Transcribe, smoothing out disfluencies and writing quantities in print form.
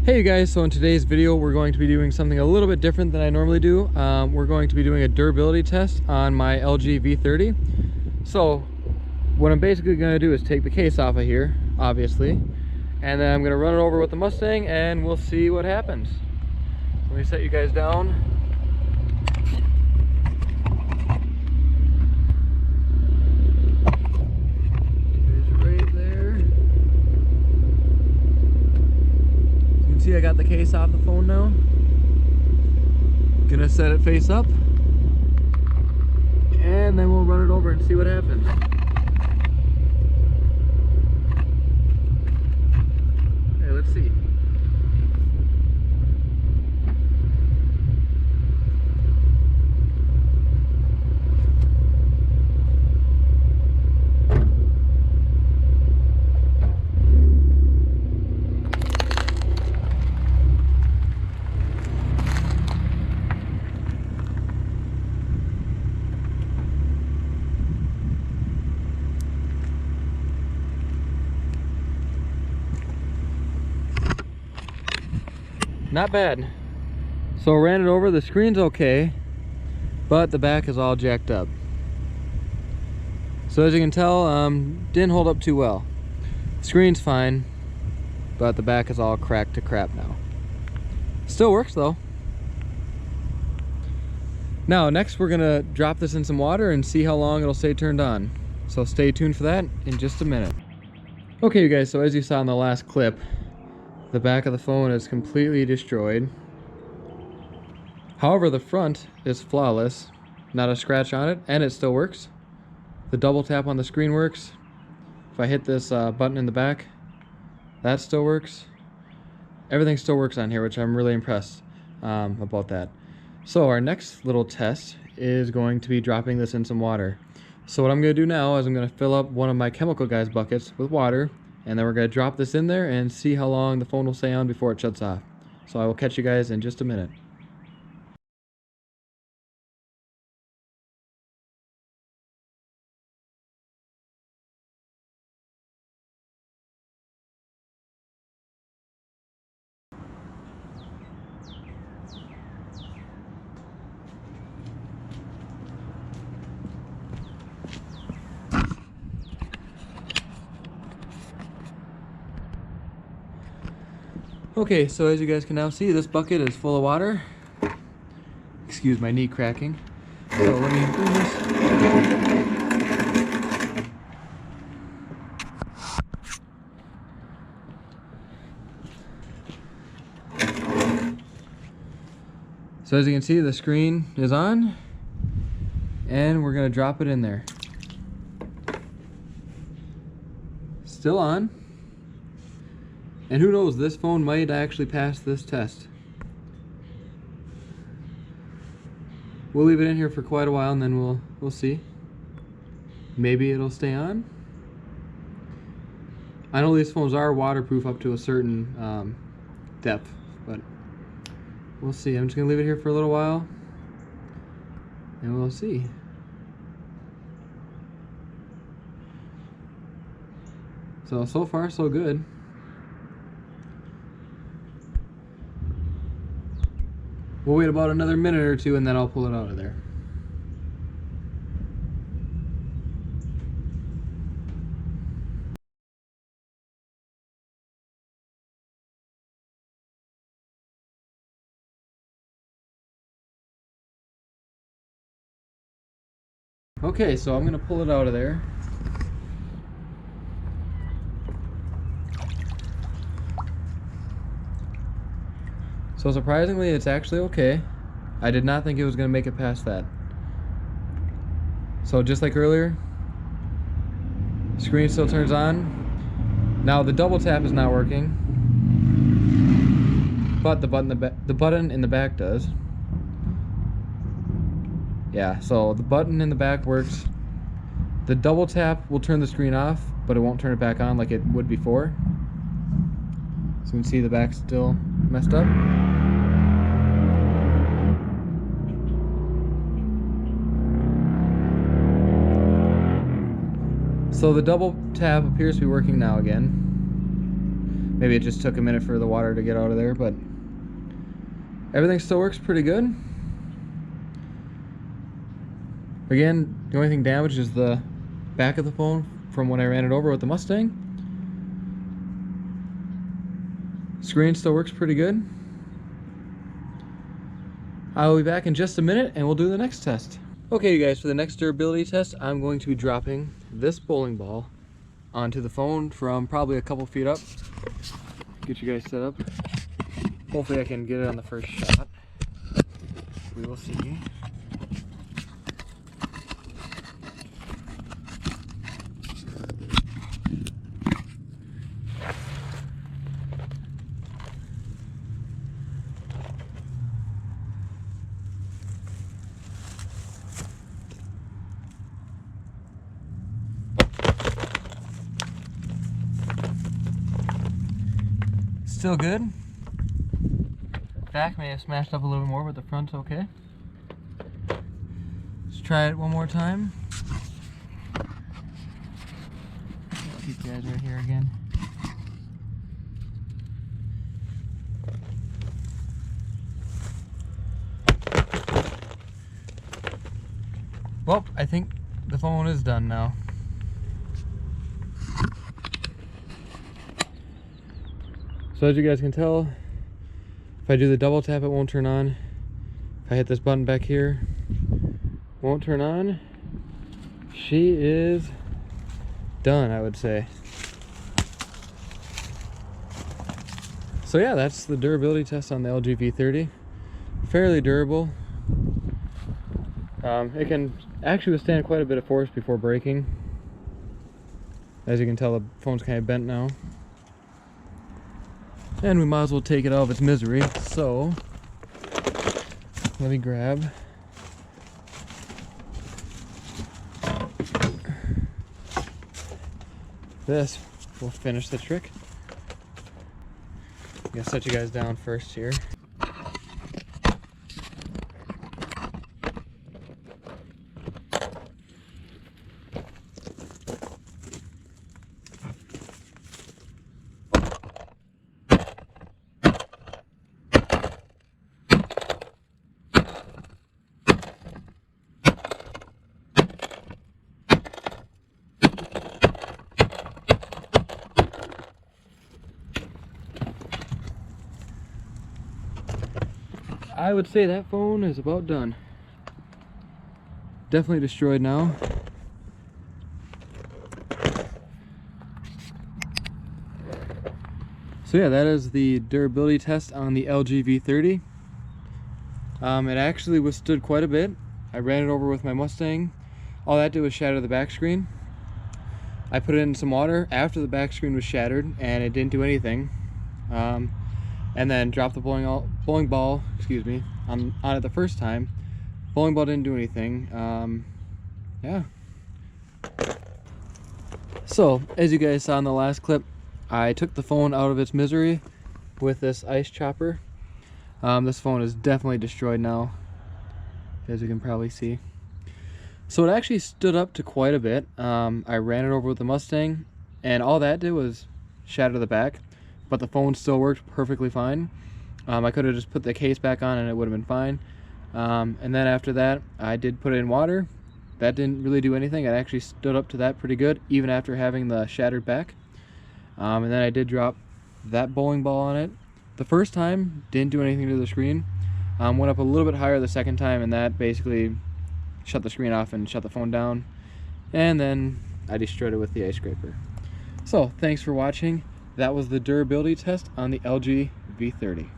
Hey you guys, so in today's video we're going to be doing something a little bit different than I normally do. We're going to be doing a durability test on my LG V30. So what I'm basically going to do is take the case off of here, obviously, and then I'm going to run it over with the Mustang and we'll see what happens. Let me set you guys down. See, I got the case off the phone now. Gonna set it face up and then we'll run it over and see what happens. Okay, let's see. Not bad. So ran it over, the screen's okay, but the back is all jacked up. So as you can tell, didn't hold up too well. Screen's fine, but the back is all cracked to crap now. Still works though. Now next we're gonna drop this in some water and see how long it'll stay turned on. So stay tuned for that in just a minute. Okay you guys, so as you saw in the last clip, the back of the phone is completely destroyed. However, the front is flawless, not a scratch on it, and it still works. The double tap on the screen works. If I hit this button in the back, that still works. Everything still works on here, which I'm really impressed about that. So our next little test is going to be dropping this in some water. So what I'm going to do now is I'm going to fill up one of my chemical guys buckets with water, and then we're going to drop this in there and see how long the phone will stay on before it shuts off. So I will catch you guys in just a minute. Okay, so as you guys can now see, this bucket is full of water. Excuse my knee cracking. So let me do this. So as you can see, the screen is on, and we're gonna drop it in there. Still on. And who knows, this phone might actually pass this test. We'll leave it in here for quite a while and then we'll see. Maybe it'll stay on. I know these phones are waterproof up to a certain depth, but we'll see. I'm just gonna leave it here for a little while and we'll see. So far so good. We'll wait about another minute or two and then I'll pull it out of there. Okay, so I'm gonna pull it out of there. So surprisingly, it's actually okay. I did not think it was going to make it past that. So just like earlier, screen still turns on. Now the double tap is not working, but the button in the back does. Yeah, so the button in the back works. The double tap will turn the screen off, but it won't turn it back on like it would before. So you can see the back's still messed up. So the double tap appears to be working now again. Maybe it just took a minute for the water to get out of there, but everything still works pretty good. Again, the only thing damaged is the back of the phone from when I ran it over with the Mustang. Screen still works pretty good. I will be back in just a minute and we'll do the next test. Okay, you guys, for the next durability test, I'm going to be dropping this bowling ball onto the phone from probably a couple feet up. Get you guys set up. Hopefully I can get it on the first shot. We will see. Still good. Back may have smashed up a little bit more, but the front's okay. Let's try it one more time. These guys right here again. Well, I think the phone is done now. So as you guys can tell, if I do the double tap, it won't turn on. If I hit this button back here, it won't turn on. She is done, I would say. So yeah, that's the durability test on the LG V30. Fairly durable. It can actually withstand quite a bit of force before breaking. As you can tell, the phone's kind of bent now. And we might as well take it out of its misery, so let me grab this. We'll finish the trick. I'm gonna set you guys down first here. I would say that phone is about done. Definitely destroyed now. So yeah, that is the durability test on the LG V30. It actually withstood quite a bit. I ran it over with my Mustang. All that did was shatter the back screen. I put it in some water after the back screen was shattered and it didn't do anything. And then dropped the bowling ball, excuse me, on it the first time. Bowling ball didn't do anything. Yeah. So, as you guys saw in the last clip, I took the phone out of its misery with this ice chopper. This phone is definitely destroyed now, as you can probably see. So it actually stood up to quite a bit. I ran it over with the Mustang, and all that did was shatter the back, but the phone still worked perfectly fine. I could have just put the case back on and it would have been fine. And then after that, I did put it in water. That didn't really do anything. It actually stood up to that pretty good, even after having the shattered back. And then I did drop that bowling ball on it. The first time, didn't do anything to the screen. Went up a little bit higher the second time, and that basically shut the screen off and shut the phone down. And then I destroyed it with the ice scraper. So, thanks for watching. That was the durability test on the LG V30.